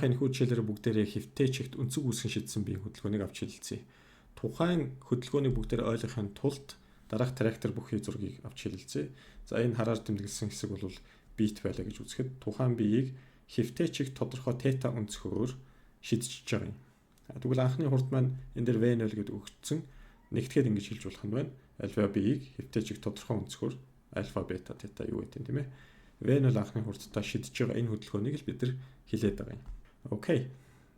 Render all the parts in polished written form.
дараах энэхүү жишээлээр бүгдээрээ хэвтэй чигт өнцөг үүсгэн шийдсэн биеийн хөдөлгөөнийг авч хэлэлцгээе. Тухайн хөдөлгөөнийг бүгдээр ойлгохын тулд дараах трактор бүхий зургийг авч хэлэлцгээе. За энэ хараар тэмдэглэсэн хэсэг бол бит байлаа гэж үзэхэд тухайн биеийг хэвтэй чигт тодорхой тета өнцгөөр шидчихэж байгаа юм. Тэгвэл анхны хурд маань энэ дээр V0 гэдэг өгөгдсөн. Нэгтгэхэд ингэж хэлж болох нь байна. Альфа биеийг хэвтэй чигт тодорхой өнцгөөр альфа бета тета юу гэдэг юм тийм ээ. V0 анхны хурдтай шидэж байгаа энэ хөдөлгөөнийг л бид нар хэлээд байгаа юм. Окей.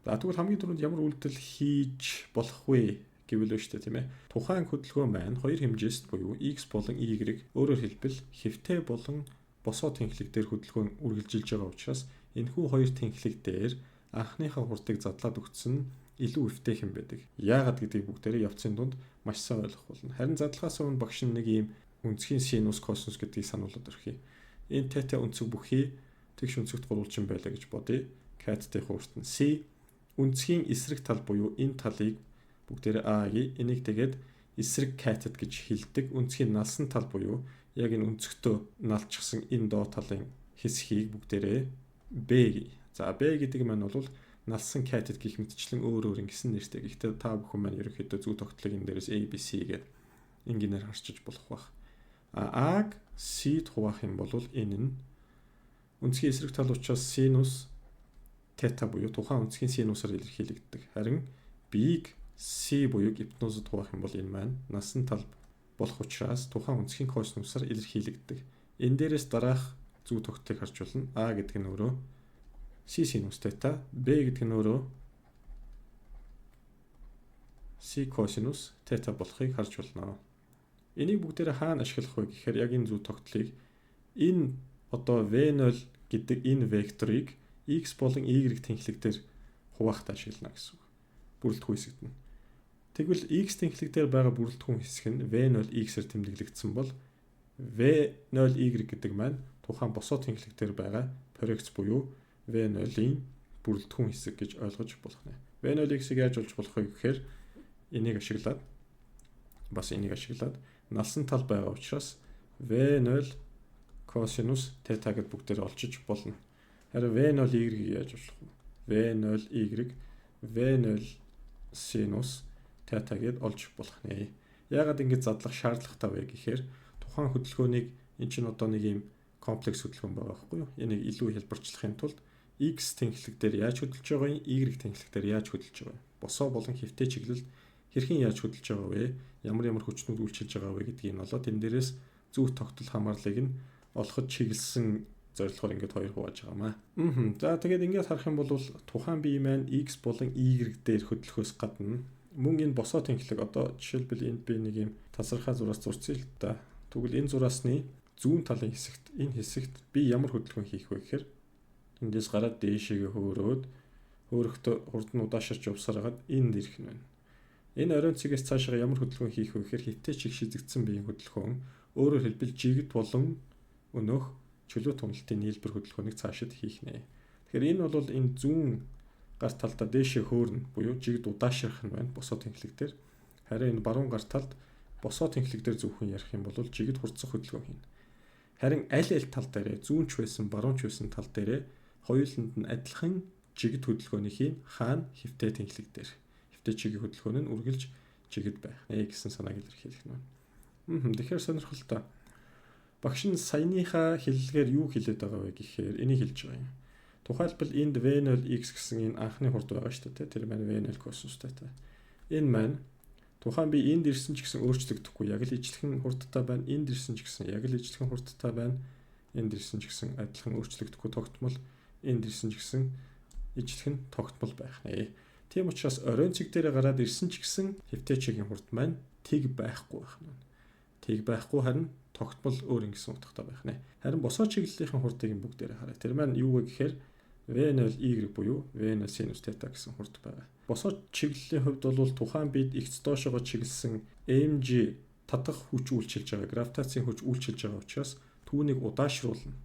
За тэгвэл хамгийн түрүүнд ямар үйлдэл хийж болох вэ гэвэл шүү дээ тийм ээ. Тухайн хөдөлгөөн маань хоёр хэмжээст буюу x болон y өөрөөр хэлбэл хэвтэй болон босоо тэнхлэг дээр хөдөлгөөн үргэлжилж байгаа учраас энэхүү хоёр тэнхлэг дээр анхныхаа хурдыг задлаад өгсөн нь илүү эвтэйхэн байдаг. Яагаад гэдгийг бүгдээрээ явцын дунд маш сайн ойлгох болно. Харин задлагаас өмнө багш нэг ийм үнцгийн синус косинус гэдгийг сануулад өрхий. Энэ тета үнцэг бүхий тэгш үнцэгт гурвалжин байлаа гэж бодъё. Каттай хуурт нь c үнцгийн эсрэг тал буюу энэ талыг бүгдээрээ a-ийг энийг тэгээд эсрэг катет гэж хэлдэг. Үнцгийн налсан тал буюу яг энэ үнцгтөө налчсан энэ доо талын хэсгийг бүгдээрээ b. За b гэдэг маань бол налсан катет гэх мэтчлэн өөр ингэсэн нэртэй. Гэхдээ та бүхэн маань ерөнхийдөө зүү тогтлог энэ дээрээс a b c гэдэг ингэнээр харчиж болох байх. A-г c-д хуваах юм бол энэ нь үнцгийн эсрэг тал учраас синус тета буюу тухайн үнцгийн синусаар илэрхийлэгддэг. Харин b-г c буюу гипотенузд хуваах юм бол энэ маань насан тал болох учраас тухайн үнцгийн косинусаар илэрхийлэгддэг. Энэ дээрээс дараах зүү тогтолтыг харж болно. A гэдэг нь өөрөө c синус тета, b гэдэг нь өөрөө c косинус тета болохыг харж болно. Энийг бүгдээрээ хаана ашиглах вэ гэхээр яг энэ зүү тогтолтыг энэ одоо v0 гэдэг энэ векторыг x болон y тэнхлэг дээр хуваахад ашиглана гэсэн үг. Бүрэлдэхүүн хэсэгт нь. Тэгвэл x тэнхлэг дээр байгаа бүрэлдэхүүн хэсэг нь v0 x-ээр тэмдэглэгдсэн бол v0 y гэдэг маань тухайн босоо тэнхлэг дээр байгаа проекц буюу v0-ийн бүрэлдэхүүн хэсэг гэж ойлгож болох нэ. v0 x-ийг яаж олж болох вэ гэхээр энийг ашиглаад налсан тал байгаа учраас v0 косинус тета гэд бүгдээр олчиж болно. Харин v0 y-ийг яаж олох вэ? v0 y v0 синус тета гэд олж болох нэ. Яагаад ингэж задлах шаардлагатай вэ гэхээр тухайн хөдөлгөөнийг эн чинь одоо нэг юм комплекс хөдөлгөөн байгаа байхгүй юу? Энийг илүү хэлбэрчлэхин тулд x тэнхлэг дээр яаж хөдөлж байгаа юм, y тэнхлэг дээр яаж хөдөлж байгаа юм. Босоо болон хэвтэй чиглэлд хэрхэн яаж хөдөлж байгаа вэ? Ямар хүчнүүд үйлчилж байгаа вэ гэдгийг нь болоод энэ дээрээс зүүх тогтол хамаарлыг нь олоход чиглэсэн зорилгоор ингээд хоёр хувааж байгаамаа. За тэгээд ингээд харах юм бол тухайн бие маань x болон y дээр хөдлөхөөс гадна мөн энэ босоо тэнхлэг одоо жишээлбэл энд би нэг юм тасархай зураас зурцъя л да. Тэгвэл энэ зураасны зүүн талын хэсэгт энэ хэсэгт би ямар хөдөлгөөн хийх вэ гэхээр эндээс гараад дээшээгээ хөөрөөд өөрөختөө хурд нь удаашрч явсараад энд ирэх нь байна. Энэ оройн цэгээс цаашаа ямар хөдөлгөөн хийх вэ гэхээр хиттэй чиг шидэгдсэн биеийн хөдөлгөөн өөрөөр хэлбэл жигд болон өнөөх чөлөө туналтын нийлбэр хөдөлгөөнийг цаашид хийх нэ. Тэгэхээр энэ бол энэ зүүн гар талдаа дээшээ хөөрнө буюу жигд удаашрах нь байна босоо тэнхлэг дээр. Харин энэ баруун гар талд босоо тэнхлэг дээр зөвхөн ярих юм бол жигд хурцах хөдөлгөөн хийнэ. Харин аль тал дээрээ зүүнч байсан баруунч байсан тал дээрээ хоёуланд нь адилхан жигд хөдөлгөөнийг хийн хаана хэвтэй тэнхлэг дээр. Хэвтэй чигийн хөдөлгөөн нь үргэлж жигд байх нэ гэсэн санааг илэрхийлэх нь байна. Тэгэхээр сонирхолтой. Багш нь саяныхаа хэллэгээр юу хэлээд байгаа вэ гэхээр энийг хэлж байгаа юм. Тухайлбал энд v0 x гэсэн энэ анхны хурд байгаа шүү дээ. Тэр маань v0 косинус тета. Энэ маань тухайн би энд ирсэн ч гэсэн өөрчлөгдөхгүй. Яг л ижлэхэн хурдтай байна. Энд ирсэн ч гэсэн яг л ижлэхэн хурдтай байна. Энд ирсэн ч гэсэн адилхан өөрчлөгдөхгүй тогтмол. Энд ирсэн ч гэсэн ижлэхэн тогтмол байх нэ. Тийм учраас оройн цэг дээр гараад ирсэн ч гэсэн хэвтэй чигийн хурд маань тэг байхгүй байх нь. Тэг байхгүй харин тогтмол өөр ингэсэн утгатай байх нэ. Харин босоо чиглэлийн хурдыг бүгдээрээ хараа. Тэр маань юу вэ гэхээр v0 y буюу v0 синус тета гэсэн хурд байгаа. Босоо чиглэлийн хувьд бол тухайн бид x доошогоо чиглэсэн mg татах хүч үйлчилж байгаа, гравитацийн хүч үйлчилж байгаа учраас түүнийг удаашруулна.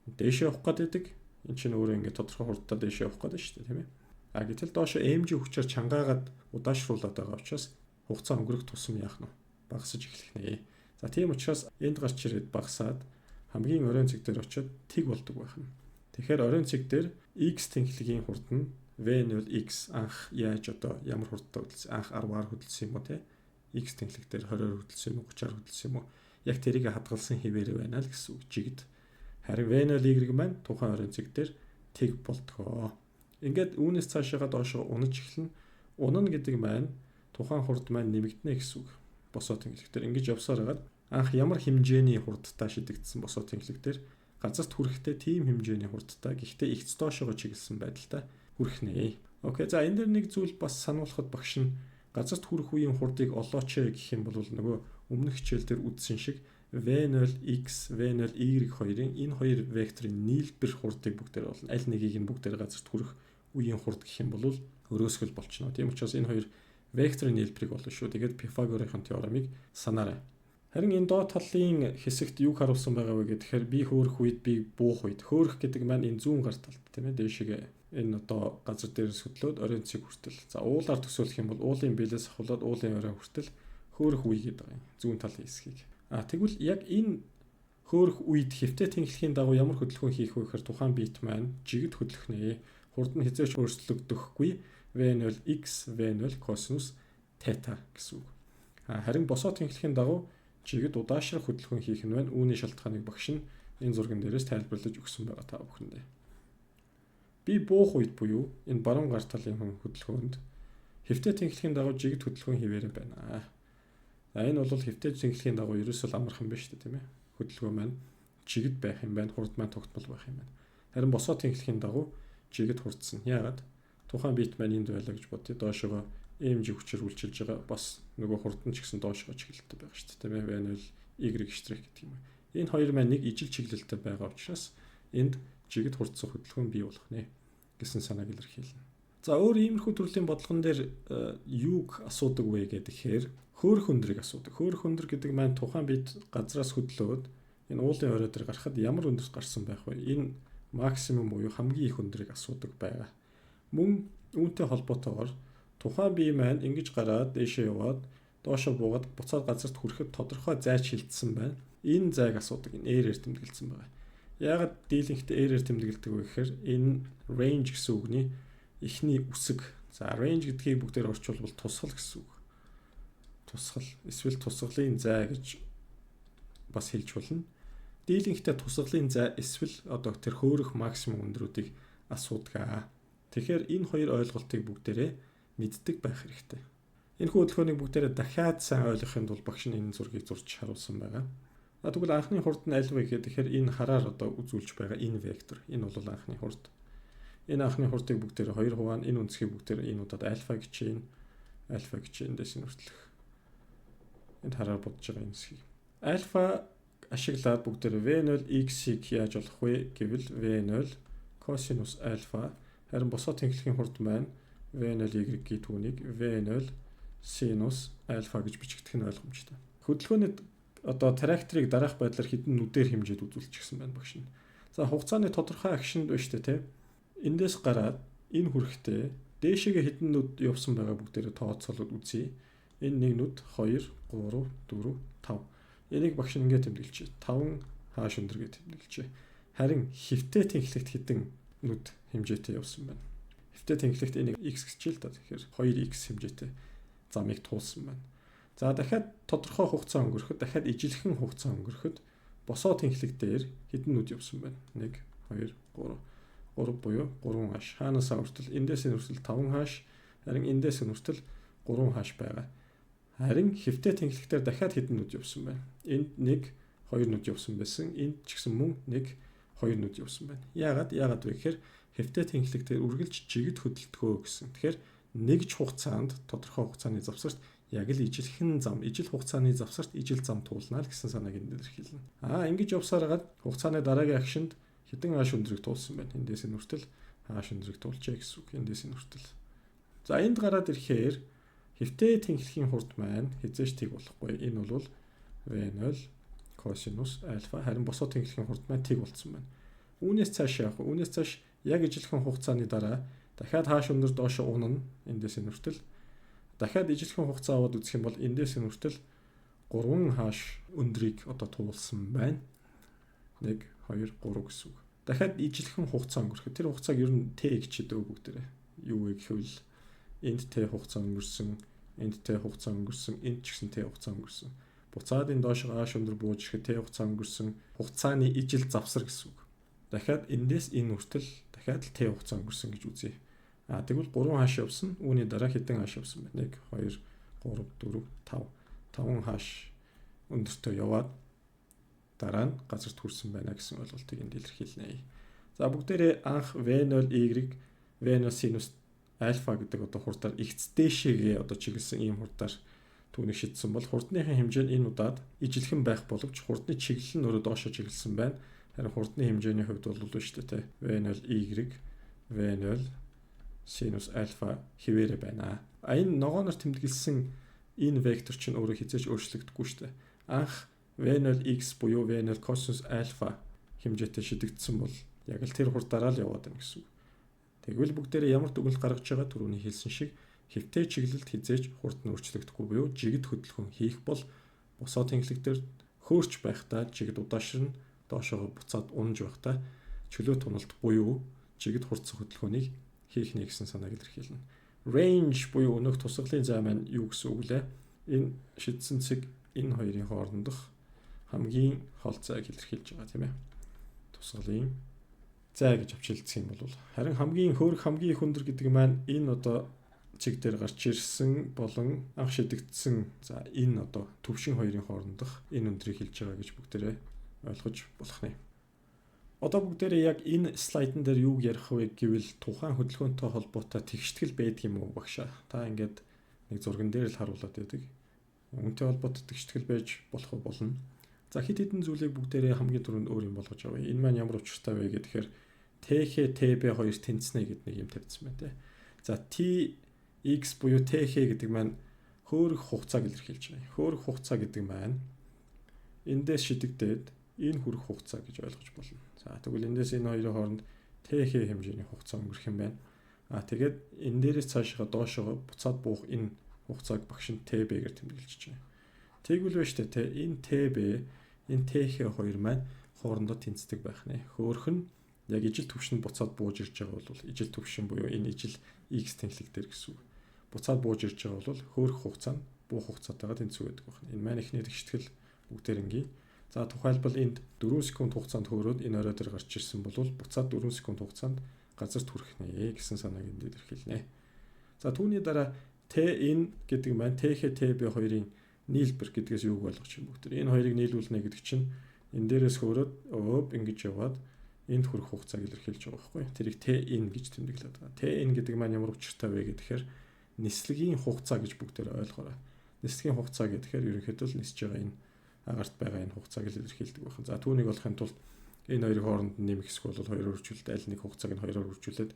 Дээшээ явах гэдэг. Энд чинь өөрөө ингээд тодорхой хурдтай дээшээ явах гэдэг шүү дээ, тийм ээ. Гэтэл доошо mg хүчээр чангаагаад удаашруулад байгаа учраас хугацаа өнгөрөх тусам яах нь багасж эхлэх нэ. За тийм учраас энд гарч ирээд багасаад хамгийн оройн цэг дээр очиод тэг болдог байх нь. Тэгэхээр оройн цэг дээр x тэнхлэгийн хурд нь V0x анх яаж одоо ямар хурдтай хөдөлсөн, анх 10-аар хөдөлсөн юм уу те? X тэнхлэг дээр 20-аар хөдөлсөн юм уу, 30-аар хөдөлсөн юм уу? Яг тэрийг хадгалсан хэвээр байна л гэсэн үг жигд. Харин V0y маань тухайн орон зэг дээр тэг болтгоо. Ингээд үүнээс цаашаа доошоо унаж эхэлнэ. Унана гэдэг маань тухайн хурд маань нэмэгдэнэ гэсэн үг. Босоо тэнхлэг дээр ингэж явсаар хагаад анх ямар хэмжээний хурдтай шидэгдсэн босоо тэнхлэг дээр газарт хүрэхдээ тийм хэмжээний хурдтай гэхдээ ихц доошоо чиглэсэн байдалтай хүрэх нэ. Окей, за энэ дэр нэг зүйл бас сануулхад багш нь газарт хүрэх үеийн хурдыг олооч гэх юм бол нөгөө өмнөх хичээл дээр үзсэн шиг V0x, V0y хоёрын энэ хоёр векторын нийлбэр хурдыг бүгдээр болно. Аль нэгийг нь бүгдээр газарт хүрэх үеийн хурд гэх юм бол өрөөсгөл болчихно. Тийм учраас энэ хоёр векторын нийлбэрийг олно шүү. Тэгээд Пифагорын теоремыг санаарай. Харин энэ доод талын хэсэгт юу харуулсан байгаа вэ гэхээр би хөөрөх үед би буух үед. Хөөрөх гэдэг маань энэ зүүн гар талд тийм ээ дээшгээ энэ одоо газар дээрээс хөдлөөд оройн цэг хүртэл. За уулаар төсөөлөх юм бол уулын биелээс ахуулаад уулын оройн хүртэл хөөрөх үе гэдэг байгаа юм. Зүүн талын хэсгийг. Тэгвэл яг энэ хөөрөх үед хэвтэ тэнхлэхийн дагуу ямар хөдөлгөөн хийх вэ гэхээр тухайн бит маань жигд хөдлөх нэ. Хурд нь хязгаарч өөрчлөгдөхгүй V0x, V0 косинус тета гэсэн үг. Харин босоо тэнхлэхийн дагуу жигд удаашрах хөдөлгөөн хийх нь байна. Үүний шалтгааныг багш нь энэ зурган дээрээс тайлбарлаж өгсөн байгаа та бүхэндээ. Би буух үед буюу энэ баруун гар талын хөдөлгөөнд хэвтэ тэнхлэхийн дагуу жигд хөдөлгөөн хийвэрэн байна. Энэ бол хэвтэ тэнхлэхийн дагуу ерөөсөө амархан байна шүү дээ, тийм ээ. Хөдөлгөөн маань жигд байх юм байна, хурд маань тогтмол байх юм байна. Харин босоо тэнхлэхийн дагуу жигд хурдсан. Яагаад? Тухайн бит маань энд байлаа гэж бодъё. Доошоо эмж хүчээр үйлчилж байгаа. Бас нөгөө хурд нь ч гэсэн доошоо чиглэлтэй байгаа шүү дээ, тийм ээ. V0 y штрих гэдэг юм. Энэ хоёр маань нэг ижил чиглэлтэй байгаа учраас энд жигд хурдсан хөдөлгөөн бий болох нэ гэсэн санааг илэрхийлнэ. За өөр иймэрхүү төрлийн бодлогон дээр юуг асуудаг вэ гэхээр хөөрөх өндрийг асуудаг. Хөөрөх өндөр гэдэг маань тухайн бит газраас хөдлөөд энэ уулын орой дээр гарахад ямар өндөрт гарсан байх вэ? Энэ максимум буюу хамгийн их өндрийг асуудаг байгаа. Мөн үүнтэй холбоотойгоор тухайн бие маань ингэж гараад дээшээ яваад доошоо буугаад буцаад газарт хүрэхэд тодорхой зай шилжсэн байна. Энэ зайг асуудаг. Энэ эрээр тэмдэглэсэн байгаа. Яагаад дийлэнхтэй эрээр тэмдэглэдэг вэ гэхээр энэ range гэсэн үгний эхний үсэг. За range гэдгийг бүгдээр орчуулбал тусгал гэсэн үг. Тусгал эсвэл тусгалын зай гэж бас хэлж болно. Дийлэнхтэй тусгалын зай эсвэл одоо тэр хөөрөх максимум өндрүүдийг асуудаг. Тэгэхээр энэ хоёр ойлголтыг бүгдээрээ мэддэг байх хэрэгтэй. Энэ хөдөлгөөнийг бүгдээрээ дахиад сайн ойлгохын тулд багш нь энэ зургийг зурж харуулсан байгаа. Тэгвэл анхны хурд нь аль вэ гэхээр энэ хараар одоо үзүүлж байгаа энэ вектор. Энэ бол анхны хурд. Энэ анхны хурдыг бүгдээрээ хоёр хуваана. Энэ үнцгийг бүгдээрээ энэ удаад альфа гэж чинь эндээс нүртлэх. Энд хараар бодож байгаа энэ хэсгийг. Альфа ашиглаад бүгдээрээ V0x-ийг яаж олох вэ гэвэл V0 косинус альфа харин босоо тэнхлэхийн хурд маань V0y-ийн түүнийг V0 синус альфа гэж бичигдэх нь ойлгомжтой. Хөдөлгөөний одоо тракторыг дараах байдлаар хэдэн нүдээр хэмжээд үзүүлчихсэн байна багш нь. За хугацааны тодорхой агшинд байна шүү дээ, тийм. Эндээс гараад энэ хүрэхдээ дээшээгээ хэдэн нүд явсан байгаа бүгдээрээ тооцоолоод үзье. Энэ 1 нүд 2 3 4 5. Энийг багш нь ингээд тэмдэглэжээ. 5 хааш өндөр гэж тэмдэглэжээ. Харин хэвтэ тэнхлэгт хэдэн нүд хэмжээтэй явсан байна. Хэвтэ тэнхлэгт энийг x гэжээ л да. Тэгэхээр 2x хэмжээтэй замыг туулсан байна. За дахиад тодорхой хугацаа өнгөрөхөд дахиад ижилхэн хугацаа өнгөрөхөд босоо тэнхлэг дээр хэдэн нүд явсан байна? 1 2 3 буюу 3 хааш. Хаанасаа хүртэл эндээс хүртэл 5 хааш, харин эндээс хүртэл 3 хааш байгаа. Харин хэвтэ тэнхлэгтэр дахиад хэдэн нүд явсан байна? Энд 1 2 нүд явсан байсан. Энд ч гэсэн мөн 1 2 нүд явсан байна. Яагаад вэ гэхээр хэвтэ тэнхлэгтэр үргэлж жигд хөдөлтгөө гэсэн. Тэгэхээр нэгж хугацаанд тодорхой хугацааны завсарт яг л ижил хугацааны завсарт ижил зам туулна л гэсэн санааг энд илэрхийлнэ. Ингэж явсаар хагаад хугацааны дараагийн агшинд хэдэн хааш өндрийг туулсан байна. Эндээс нь хүртэл хааш өндрийг туулчаа гэсэн үг. Эндээс нь хүртэл. За энд гараад ирэхээр хэвтэ тэнхлэхийн хурд маань хязгаарч тэг болохгүй. Энэ бол V0 косинус альфа харин босоо тэнхлэхийн хурд маань тэг болцсон байна. Үүнээс цааш яг яг ижилхэн хугацааны дараа дахиад хааш өндөр доошо унана. Эндээс нь хүртэл дахиад ижилхэн хугацаа аваад үзэх юм бол эндээс нь хүртэл 3 хааш өндрийг одоо туулсан байна. 1 2 3 гэсэн үг. Дахиад ижилхэн хугацаа өнгөрөхөд тэр хугацааг ер нь t гэж хэдэг бүгдээрээ. юу вэ гэвэл энд Т хугацаа өнгөрсөн, энд Т хугацаа өнгөрсөн, энд ч гэсэн Т хугацаа өнгөрсөн. Буцаад энэ доош ааш өндөр бууж ирэхэд Т хугацаа өнгөрсөн хугацааны ижил завсар гэсэн үг. Дахиад эндээс энэ хүртэл дахиад л Т хугацаа өнгөрсөн гэж үзье. Тэгвэл 3 хааш явсан. Үүний дараа хэдэн хааш явсан бэ? 1 2 3 4 5. 5 хааш өндөртөө яваад дараа нь газарт хүрсэн байна гэсэн ойлголтыг энд илэрхийлнэ. За бүгдээрээ анх V0 Y V0 синус альфа гэдэг одоо хурдаар x дээшээгээ одоо чиглэсэн ийм хурдаар түүнийг шийдсэн бол хурдныхын хэмжээ нь энэ удаад ижилхэн байх боловч хурдны чиглэл нь өөрөө доошоо чиглэсэн байна. Харин хурдны хэмжээний хувьд бол шүү дээ V0 Y V0 синус альфа хэвээрээ байна. Энэ ногооноор тэмдэглэсэн энэ вектор чинь өөрөө хизээч өөрчлөгдөхгүй шүү дээ. Анх V0x буюу V0 косинус альфа хэмжээтэй шидэгдсэн бол яг л тэр хурдаараа л яваад байна гэсэн үг. Тэгвэл бүгдээрээ ямар дүгнэлт гаргаж байгаа түрүүний хэлсэн шиг хэвтэй чиглэлд хизээж хурд нь өөрчлөгдөхгүй буюу жигд хөдөлгөөн хийх бол босоо тэнхлэг дээр хөөрч байхдаа жигд удаашрна доошоо буцаад унаж байхдаа чөлөө туналт буюу жигд хурдсан хөдөлгөөнийг хийх нэ гэсэн санааг илэрхийлнэ. Range буюу өнөөх тусгалын зай маань юу гэсэн үг лээ? Энэ шидсэн цэг энэ хоёрын хоорондох хамгийн хол зайг илэрхийлж байгаа тийм ээ. Тусгалын зай гэж авчилдсан юм бол харин хамгийн хөөрх хамгийн их өндөр гэдэг маань энэ одоо чиг дээр гарч ирсэн болон анх шидэгдсэн за энэ одоо төвшин хоёрын хоорондох энэ өндрийг хэлж байгаа гэж бүгдээрээ ойлгож болох нэ. Одоо бүгдээрээ яг энэ слайдн дээр юу ярих вэ гэвэл тухайн хөдөлгөөнтэй холбоотой тэгштгэл байдаг юм уу багшаа. Та ингээд нэг зурган дээр л харуулад байдаг. Үүнтэй холбоотой тэгштгэл байж болох болно. За хэд хэдэн зүйлийг бүгдээрээ хамгийн түрүүнд өөр юм болгож авъя. Энэ маань ямар учиртай вэ гэхээр TH TB хоёр тэнцэнэ гэдэг нэг юм тавьсан байна те. За TX буюу TH гэдэг маань хөөрөх хугацааг илэрхийлж байгаа. Хөөрөх хугацаа гэдэг маань эндээс шидэгдээд энэ хүрэх хугацаа гэж ойлгож болно. За тэгвэл эндээс энэ хоёрын хооронд TH хэмжээний хугацаа өнгөрөх юм байна. Тэгээд энэ дээрээс цаашаа доошоо буцаад буух энэ хугацааг багш нь TB-гээр тэмдэглэж байгаа. Тэгвэл байна шүү дээ. Энэ TB, энэ TH хоёр маань хоорондоо тэнцдэг байх нэ. Хөөрөх нь яг ижил түвшинд буцаад бууж ирж байгаа бол ижил түвшин буюу энэ ижил x тэнхлэг дээр гэсэн үг. Буцаад бууж ирж байгаа бол хөөрөх хугацаа нь буух хугацаатайгаа тэнцүү байдаг байна. Энэ маань ихний тэгштгэл бүгдээр ингийн. За тухайлбал энд 4 секунд хугацаанд хөөрөөд энэ орой дээр гарч ирсэн бол буцаад 4 секунд хугацаанд газарт хүрэх нэ гэсэн санааг энд илэрхийлнэ. За түүний дараа T-in гэдэг маань TH TB хоёрын нийлбэр гэдгээс юуг ойлгож юм бүгд. Энэ хоёрыг нийлүүлнэ гэдэг чинь энэ дээрээс хөөрөөд ингэж яваад энд хүрэх хугацааг илэрхийлж байгаа байхгүй. Тэрийг T-in гэж тэмдэглээд байгаа. T-in гэдэг маань ямар учиртай вэ гэхээр нислэгийн хугацаа гэж бүгдээр ойлгоорой. Нислэгийн хугацаа гэхээр ерөнхийдөө л нисэж байгаа энэ агаарт байгаа энэ хугацааг илэрхийлдэг байна. За түүнийг олохын тулд энэ хоёрын хооронд нэмэх эсвэл хоёроор үржүүлээд аль нэг хугацааг нь хоёроор үржүүлээд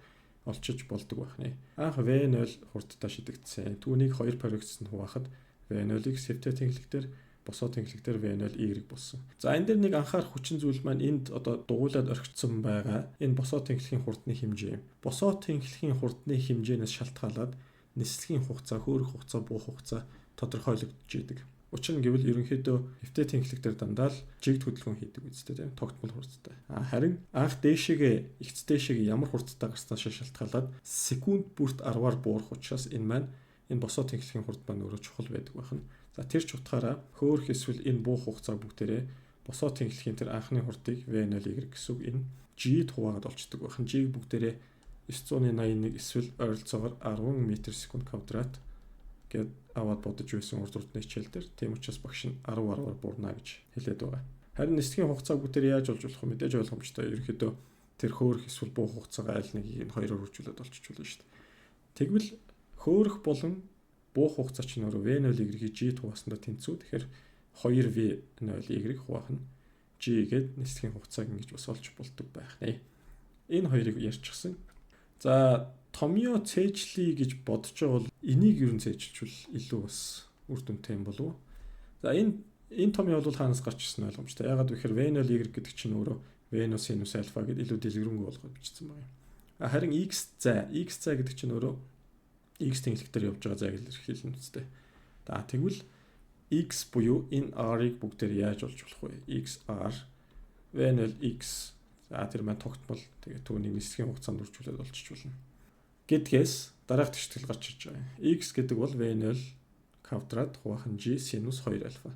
олчиж болдог байна. Анх V0 хурдтай шидэгдсэн. Түүнийг хоёр параграфт нь хуваахад V0-ийг сэвтэй тэнхлэгтэр босоо тэнхлэгтэр V0Y болсон. За энэ дээр нэг анхаарах хүчин зүйл маань энд одоо дугуйлаад орхигдсон байгаа. Энэ босоо тэнхлэгийн хурдны хэмжээ. Босоо тэнхлэгийн хурдны хэмжээнээс шалтгаалаад нислэгийн хугацаа, хөөрөх хугацаа, буух хугацаа тодорхойлогдож идэг. Учир нь гэвэл ерөнхийдөө хэвтэй тэнхлэгтэр дандаа л жигд хөдөлгөөн хийдэг үстэй тийм тогтмол хурдтай. Харин анх дээшээгээ ихц дээшээгээ ямар хурдтай гарснаас шалтгаалаад секунд бүрт 10-аар буурах учраас энэ маань энэ босоо тэнхлэгийн хурд маань өөрөө чухал байдаг байна. За тэр ч утгаараа хөөрөх эсвэл энэ буух хугацаа бүгдээрээ босоо тэнхлэгийн тэр анхны хурдыг V0Y гэсэн үг энэ G-д хуваагаад олчдөг байна. G-г бүгдээрээ 981 эсвэл ойролцоогоор 10 м/сек квадрат гэд аваад бодож байсан урд урдны хичээл дээр. Тийм учраас багш нь 10-10-аар буурна гэж хэлээд байгаа. Харин нислэгийн хугацааг бүгдээр яаж олж болох вэ? Мэдээж ойлгомжтой. Ерөнхийдөө тэр хөөрөх эсвэл буух хугацаагаа аль нэгийг нь хоёроор үржүүлээд олчихвол шүү дээ. Тэгвэл хөөрөх болон буух хугацаа чинь өөрөө V0Y-ийг G хуваасандаа тэнцүү. Тэгэхээр 2V0Y хуваах нь G гээд нислэгийн хугацааг ингэж бас олж болдог байх нэ. Энэ хоёрыг ярьчихсан. За томьёо цээжлэе гэж бодож байгаа бол энийг юу цээжилжүүл илүү бас үр дүнтэй юм болов уу? За энэ томьёо бол хаанаас гарч ирсэн ойлгомжтой. Ягаад гэвэл V0Y гэдэг чинь өөрөө V0 синус альфа гэдэг илүү дэлгэрэнгүй болгоод бичсэн байна. Харин x зай гэдэг чинь өөрөө x тэнхлэгтэр явж байгаа зайг илэрхийлнэ үстэй. За тэгвэл x буюу энэ r-ыг бүгдээр яаж олж болох вэ? xr V0x за тэр маань тогтмол тэгээ түүний нислэгийн хугацаанд үржүүлээд олчиж болно. гэдгээс дараах тэгштэл гарч ирж байгаа. X гэдэг бол V0 квадрат хувахан G синус 2 альфа.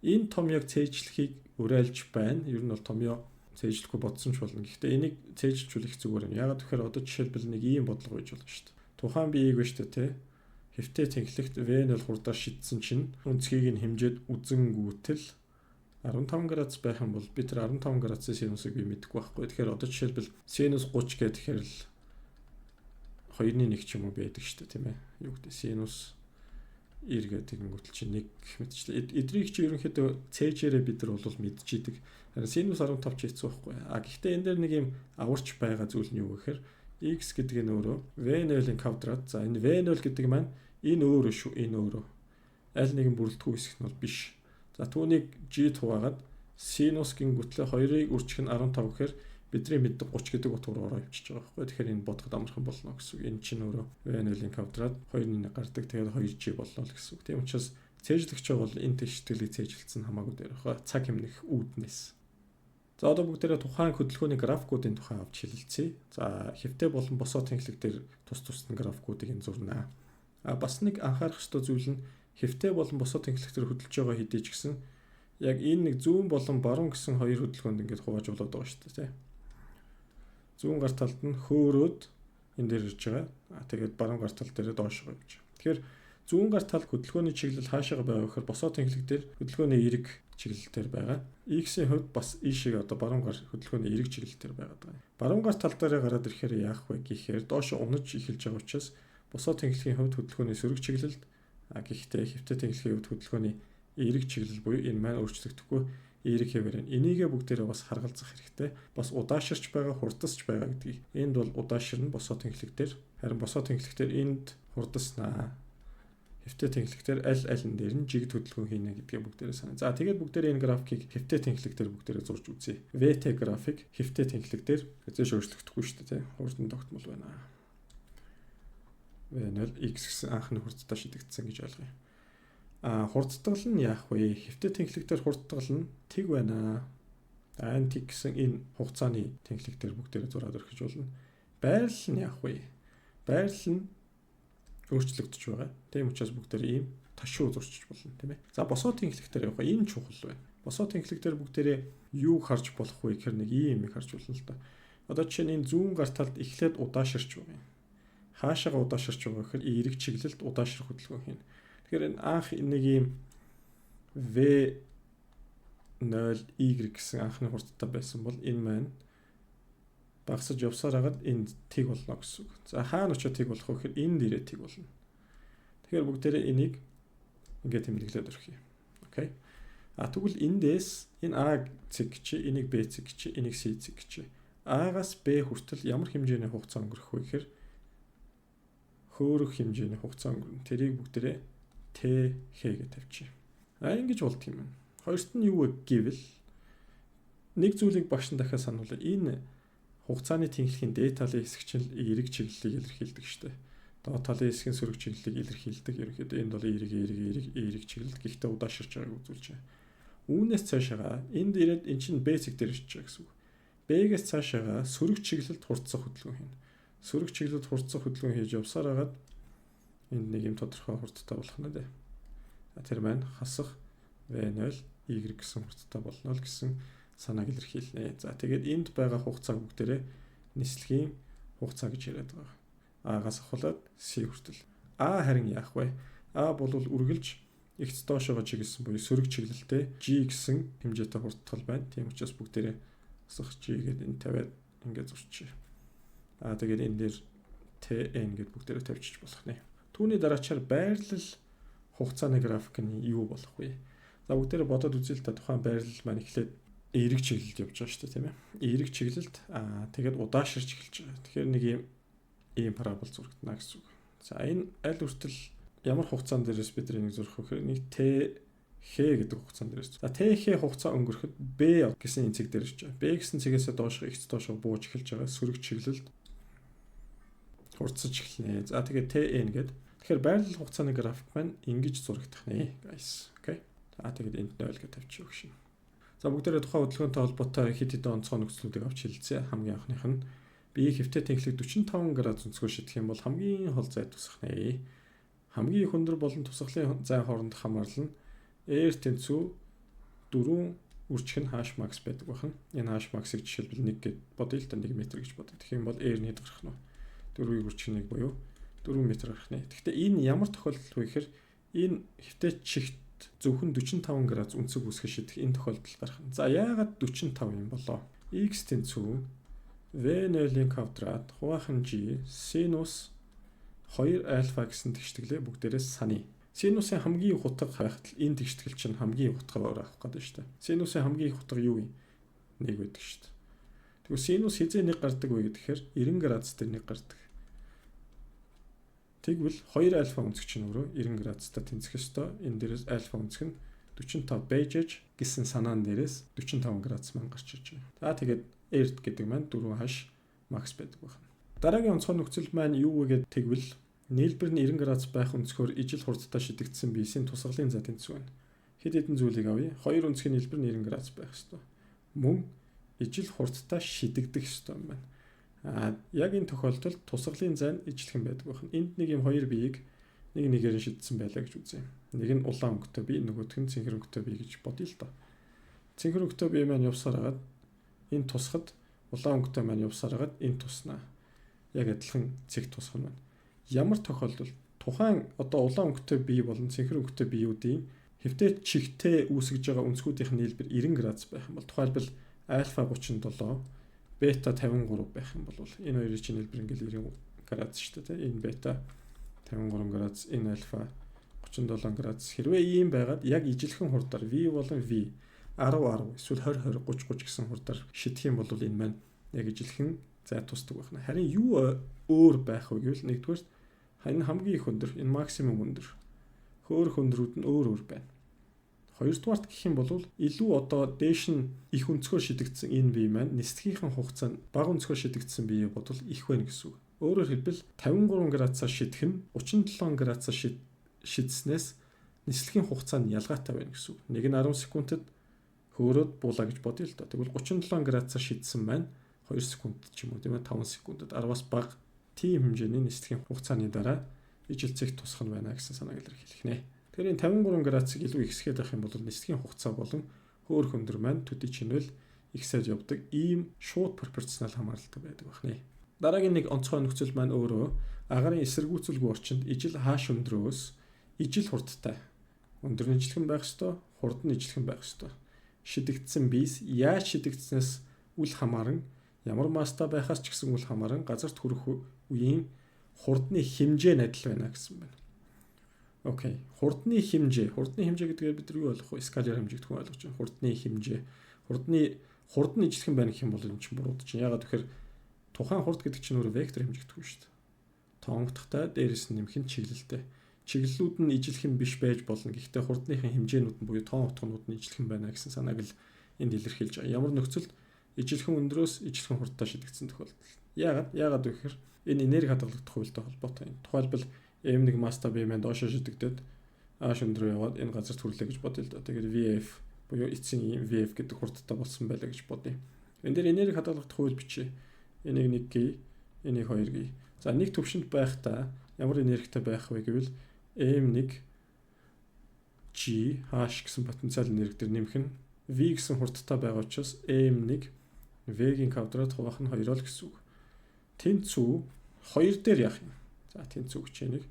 Энэ томьёог цээжлэхийг уриалж байна. Ер нь бол томьёо цээжлэхгүй бодсон ч болно. Гэхдээ энийг цээжлжүүлэх зүгээр юм. Ягаад гэхээр одоо жишээлбэл нэг ийм бодлого үйж болно шүү дээ. Тухайн биеийг биш үү? Хэвтээ тэнхлэгт V0 хурдаар шидсэн чинь өнцгийг нь хэмжээд үзэнгүүтэл 15 градус байх юм бол би тэр 15 градусын синусыг би мэдэхгүй байхгүй. Тэгэхээр одоо жишээлбэл синус 30 гэхээр л 2-1 ч юм уу байдаг шүү дээ, тийм ээ. Юу гэдэг синус 90 гэдэг ингэвэл чи 1 гэх мэтчлээ. Эдрийг чи ерөнхийдөө цээжээрээ бид нар бол мэдчихийдэг. Харин синус 15 ч хэцүү байхгүй. Гэхдээ энэ дээр нэг юм аварч байгаа зүйл нь юу гэхээр x гэдэг нь өөрөө v0-ийн квадрат. За энэ v0 гэдэг маань энэ өөрөө шүү, энэ өөрөө. Аль нэгэн бүрэлдэхүүн хэсэг нь бол биш. За түүнийг g хуваагаад синус гингүүтлээ 2-ыг үржих нь 15 гэхээр бидний мэддэг 30 гэдэг утгаар ороо явчихж байгаа байхгүй. Тэгэхээр энэ бодоход амархан болно гэсэн үг. Энэ чинь өөрөө v0-ийн квадрат 2-ны гардаг. Тэгээд 2g боллоо л гэсэн үг. Тийм учраас цээжлэгч бол энэ тэгшгэлийг цээжилсэн хамаагүй дээр байгаа. Цаг хэмнэх үүднээс. За одоо бүгдээрээ тухайн хөдөлгөөний графикуудын тухай авч хэлэлцгээе. За хэвтээ болон босоо тэнхлэг дээр тус тусны графикуудыг энэ зурнаа. Бас нэг анхаарах ёстой зүйл нь хэвтээ болон босоо тэнхлэг дээр хөдөлж байгаа хэдий ч гэсэн яг энэ нэг зүүн болон баруун гэсэн хоёр хөдөлгөөнд ингээд хувааж болоод байгаа шүү дээ, тийм. Зүүн гар талд нь хөөрөөд энэ дээр ирж байгаа. Тэгээд баруун гар тал дээр доош байгаа гэж. Тэгэхээр зүүн гар тал хөдөлгөөний чиглэл хаашаага байгаа гэхээр босоо тэнхлэг дээр хөдөлгөөний эерэг чиглэлээр байгаа. X-ийн хувьд бас ийшээ одоо баруун гар хөдөлгөөний эерэг чиглэлээр байгаа даа. Баруун гар тал дээр гараад ирэхээр яах вэ гэхээр доош унаж эхэлж байгаа учраас босоо тэнхлэгийн хувьд хөдөлгөөний сөрөг чиглэлд гэхдээ хэвтээ тэнхлэгийн хувьд хөдөлгөөний эерэг чиглэл буюу энэ маань өөрчлөгдөхгүй эерэг хэвээр байна. Энийгээ бүгдээрээ бас харгалзах хэрэгтэй. Бас удааширч байгаа, хурдасч байгаа гэдгийг. Энд бол удааширна босоо тэнхлэг дээр. Харин босоо тэнхлэг дээр энд хурдаснаа. Хэвтээ тэнхлэг дээр аль нь дээр нь жигд хөдөлгөөн хийнэ гэдгийг бүгдээрээ санаа. За тэгээд бүгдээрээ энэ графикийг хэвтээ тэнхлэг дээр бүгдээрээ зурж үзье. VT график хэвтээ тэнхлэг дээр хэзээ ч өөрчлөгдөхгүй шүү дээ, тийм. Хурдан тогтмол байна. V0 x гэсэн анхны хурдтай шидэгдсэн гэж ойлгоё. Хурдтгал нь яах вэ? Хэвтээ тэнхлэг дээр хурдтгал нь тэг байна. Энэ тэг гэсэн энэ хугацааны тэнхлэг дээр бүгдээрээ зураад өргөж болно. Байрлал нь яах вэ? Байрлал нь өөрчлөгдөж байгаа. Тийм учраас бүгдээрээ ийм ташуу зурчих болно, тийм ээ. За босоо тэнхлэг дээр явах энэ чухал байна. Босоо тэнхлэг дээр бүгдээрээ юу харж болох вэ гэхээр нэг ийм юм харж болно л да. Одоо жишээ нь энэ зүүн гар талд эхлээд удааширч байгаа юм. Хаашаага удааширч байгаа гэхээр эерэг чиглэлд удаашрах хөдөлгөөн хийнэ. Тэгэхээр энэ анх нэг ийм V0y гэсэн анхны хурдтай байсан бол энэ маань багасж явсаар хагаад энд тэг болно гэсэн үг. За хаана очиж тэг болох вэ гэхээр энэ дээрээ тэг болно. Тэгэхээр бүгдээрээ энийг ингээд тэмдэглээд өрхөе. Окей. Тэгвэл эндээс энэ A цэг чи, энийг B цэг чи, энийг C цэг чи. A-гаас B хүртэл ямар хэмжээний хугацаа өнгөрөх вэ гэхээр хөөрөх хэмжээний хугацаа өнгөрнө. Тэрийг бүгдээрээ TH гэж тавьчих. Ингэж болт юм байна. Хоёрт нь юу вэ гэвэл нэг зүйлийг багш нь дахиад сануулъя. Энэ хугацааны тэнхлэхийн дээд талын хэсэг чинь эерэг чиглэлийг илэрхийлдэг шүү дээ. Доод талын хэсгийн сөрөг чиглэлийг илэрхийлдэг. Ерөнхийдөө энд бол эерэг чиглэл гэхдээ удааширч байгааг үзүүлж байгаа. Үүнээс цаашаа энд ирээд эн чинь B цэг дээр ирж байгаа гэсэн үг. B-гээс цаашаа сөрөг чиглэлд хурцсах хөдөлгөөн хийнэ. Сөрөг чиглэлд хурцсах хөдөлгөөн хийж явсаар хагаад энд нэг юм тодорхой хурдтай болох нь дээ. Тэр маань хасах V0 y гэсэн хурдтай болно л гэсэн санааг илэрхийлнэ. За тэгээд энд байгаа хугацааг бүгдээрээ нислэгийн хугацаа гэж яриад байгаа. А-гаас ахуулаад C хүртэл. А харин яах вэ? А бол үргэлж x доошоо чиглэсэн буюу сөрөг чиглэлтэй G гэсэн хэмжээтэй хурдтгал байна. Тийм учраас бүгдээрээ хасах G гэдэг энэ тавиад ингээд зурчих. Тэгээд энэ дээр TN гэдээ бүгдээрээ тавьчих болох нэ. Түүний дараачаар байрлал хугацааны график нь юу болох вэ? За бүгдээрээ бодоод үзье л та тухайн байрлал маань эхлээд эерэг чиглэлд явж байгаа шүү дээ, тийм ээ. Эерэг чиглэлд тэгээд удааширч эхэлж байгаа. Тэгэхээр нэг ийм парабол зурагдана гэсэн үг. За энэ аль хүртэл ямар хугацаан дээрээс бид энийг зурах вэ гэхээр нэг TH гэдэг хугацаан дээрээс. За TH хугацаа өнгөрөхөд B гэсэн энэ цэг дээр ирж байгаа. B гэсэн цэгээс доош X доошоо бууж эхэлж байгаа сөрөг чиглэлд хурцсаж эхэлнэ. За тэгээд TN гэдэг. Тэгэхээр байрлал хугацааны график маань ингэж зурагдах нэ, guys. Окей. За тэгээд энд 0 гэж тавьчих өгшин. За бүгдээрээ тухайн хөдөлгөөнтэй холбоотой хэд хэдэн онцгой нөхцлүүдийг авч хэлцээ. Хамгийн анхных нь биеийг хэвтээ тэнхлэг 45 градус өнцгөр шидэх юм бол хамгийн хол зай тусах нэ. Хамгийн их өндөр болон тусгалын зай хооронд хамаарлан R тэнцүү 4 үржих нь h max байдаг байна. Энэ h max-ыг жишээлбэл 1 гэд бодъё л да 1 м гэж бодъё. Тэгэх юм бол R нь хэд гарах нь вэ? 4-ийг үржих 1 буюу 4 м гарах нэ. Гэхдээ энэ ямар тохиолдолд вэ гэхээр энэ хэвтээ чигт зөвхөн 45 градус өнцөг үүсгэж шидэх энэ тохиолдолд гарах нь. За яагаад 45 юм болоо? X тэнцүү V0-ийн квадрат хуваах нь G синус 2 альфа гэсэн тэгштэглээ бүгдээрээ саны. Синусын хамгийн их утга байхад л энэ тэгштгэл чинь хамгийн их утгаар авах гэдэг шүү дээ. Синусын хамгийн их утга юу юм? 1 байдаг шүү дээ. Тэгвэл синус хизээ 1 гардаг вэ гэхээр 90 градус дээр 1 гардаг. Тэгвэл 2 альфа өнцөг чинь өөрөө 90 градустай тэнцэх ёстой. Энэ дээрээс альфа өнцөг нь 45 байжж гэсэн санаан дээрээс 45 градус маань гарч иж байгаа. За тэгээд R гэдэг маань 4h max байдаг байна. Дараагийн онцгой нөхцөл маань юу вэ гэдэг тэгвэл нийлбэр нь 90 градус байх өнцгөр ижил хурдтай шидэгдсэн биесийн тусгалын зай тэнцүү байна. Хэд хэдэн зүйлийг авъя. Хоёр өнцгийн нийлбэр нь 90 градус байх ёстой. Мөн ижил хурдтай шидэгдэх ёстой юм байна. Яг энэ тохиолдолд тусгалын зай нь ижилхэн байдаг байна. Энд нэг юм хоёр биеийг нэг нэгээр нь шидсэн байлаа гэж үзье. Нэг нь улаан өнгөтэй бие, нөгөөх нь цэнхэр өнгөтэй бие гэж бодъё л доо. Цэнхэр өнгөтэй бие маань явсаар хагаад энэ тусахад улаан өнгөтэй маань явсаар хагаад энэ туснаа. Яг адилхан цэг тусах нь байна. Ямар тохиолдолд тухайн одоо улаан өнгөтэй бие болон цэнхэр өнгөтэй биеүүдийн хэвтээ чигтээ үүсгэж байгаа өнцгүүдийн нийлбэр 90 градус байх юм бол тухайлбал альфа 37 бета 53 байх юм бол энэ хоёрын чинь нийлбэр ингээл 90 градус шүү дээ. Энэ бета 53 градус, энэ альфа 37 градус. Хэрвээ ийм байгаад яг ижилхэн хурдаар v болон v 10 эсвэл 20 30 гэсэн хурдаар шидэх юм бол энэ маань яг ижилхэн зай тусдаг байна. Харин юу өөр байх вэ гэвэл нэгдүгээр энэ хамгийн их өндөр, энэ максимум өндөр. Хөөх өндрүүд нь өөр байна. Хоёрдугаарт гэх юм бол илүү одоо дээш нь их өнцгөр шидэгдсэн энэ бие маань нислэгийнхэн хугацаанд бага өнцгөр шидэгдсэн бие бодвол их байна гэсэн үг. Өөрөөр хэлбэл 53 градусаар шидэх нь 37 градусаар шидснээс нислэгийн хугацаа нь ялгаатай байна гэсэн үг. Нэг нь 10 секундэд хөөрөөд буулаа гэж бодъё л доо. Тэгвэл 37 градусаар шидсэн маань 2 секунд ч юм уу тийм ээ 5 секундэд 10-аас бага тийм хэмжээний нислэгийн хугацааны дараа ижил цэг тусах нь байна гэсэн санааг илэрхийлэх нэ. Тэгэхээр энэ 53 градусыг илүү ихсгээд байх юм бол нислэгийн хугацаа болон хөөх өндөр маань төдий чинвэл ихсээд явдаг ийм шууд пропорционал хамааралтай байдаг байна. Дараагийн нэг онцгой нөхцөл маань өөрөө агарын эсэргүүцэлгүй орчинд ижил хааш өндрөөс ижил хурдтай өндөр нь ижилхэн байх ёстой, хурд нь ижилхэн байх ёстой. Шидэгдсэн биес яаж шидэгдснээс үл хамааран ямар мастай байхаас ч гэсэн үл хамааран газарт хүрэх үеийн хурдны хэмжээ нь адил байна гэсэн байна. Окей. Хурдны хэмжээ гэдгээр бид нар юу ойлгох вэ? Скалаар хэмжигдэх хүн ойлгож байна. Хурдны хэмжээ. Хурд нь ижилхэн байна гэх юм бол энэ чинь бурууд чинь. Ягаад гэхээр тухайн хурд гэдэг чинь өөрөө вектор хэмжигдэх хүн шүү дээ. Тоонгохдохтой дээрээс нь нэмэх нь чиглэлтэй. Чиглэлүүд нь ижилхэн биш байж болно. Гэхдээ хурдныхын хэмжээнүүд нь буюу тоон утгнууд нь ижилхэн байна гэсэн санааг л энд илэрхийлж байгаа. Ямар нөхцөлд ижилхэн өндрөөс ижилхэн хурдтай шидэгдсэн тохиолдолд. Яагаад вэ гэхээр энэ энерги хадгалагдах хуультай холбоотой юм. Тухайлбал M1 маста бие маань доошоо шидэгдээд H өндрөө яваад энэ газарт хүрлээ гэж бодъё л да. Тэгээд VF буюу эцсийн VF гэдэг хурдтай болсон байлаа гэж бодъё. Энэ дээр энерги хадгалагдах хууль бичээ. Энийг 1G, энийг 2G. За нэг төвшөнд байхдаа ямар энергитэй байх вэ гэвэл M1 G H гэсэн потенциал энерги дээр нэмэх нь V гэсэн хурдтай байгаа учраас M1 V-ийн квадрат хуваах нь 2 л гэсэн үг. Тэнцүү 2 дээр яах юм? За тэнцүү хүчээнийг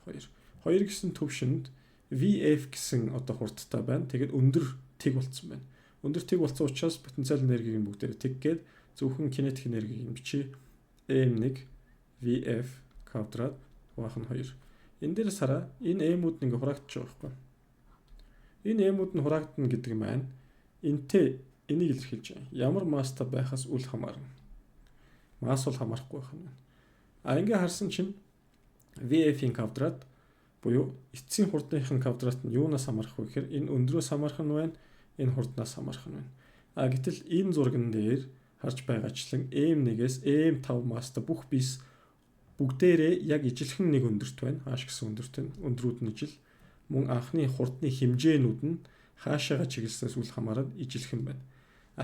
2. 2 гэсэн төвшөнд VF гэсэн одоо хурдтай байна. Тэгээд өндөр тэг болцсон байна. Өндөр тэг болцсон учраас потенциал энергийг нь бүгдээрээ тэг гээд зөвхөн кинетик энергийг нь бичиж M1 VF квадрат хуваах нь 2. Энэ дээрээс хараа энэ M-үүд нь ингээ хураагдчих واخгүй. Энэ M-үүд нь хураагдана гэдэг маань энтэй энийг илэрхийлж байгаа. Ямар мастай байхаас үл хамаарна. Мас бол хамаарахгүй байх юм. Ингээ харсан чинь VF-ийн квадрат буюу эцсийн хурдныхын квадрат нь юунаас хамаарах вэ гэхээр энэ өндрөөс хамаарх нь байна, энэ хурднаас хамаарх нь байна. Гэтэл энэ зурган дээр харж байгаачлан M1-ээс M5 мастай бүх биес бүгдээрээ яг ижилхэн нэг өндөрт байна. H гэсэн өндөрт байна. Өндрүүд нь ижил. Мөн анхны хурдны хэмжээнүүд нь хаашаага чиглэснээс үл хамааран ижилхэн байна.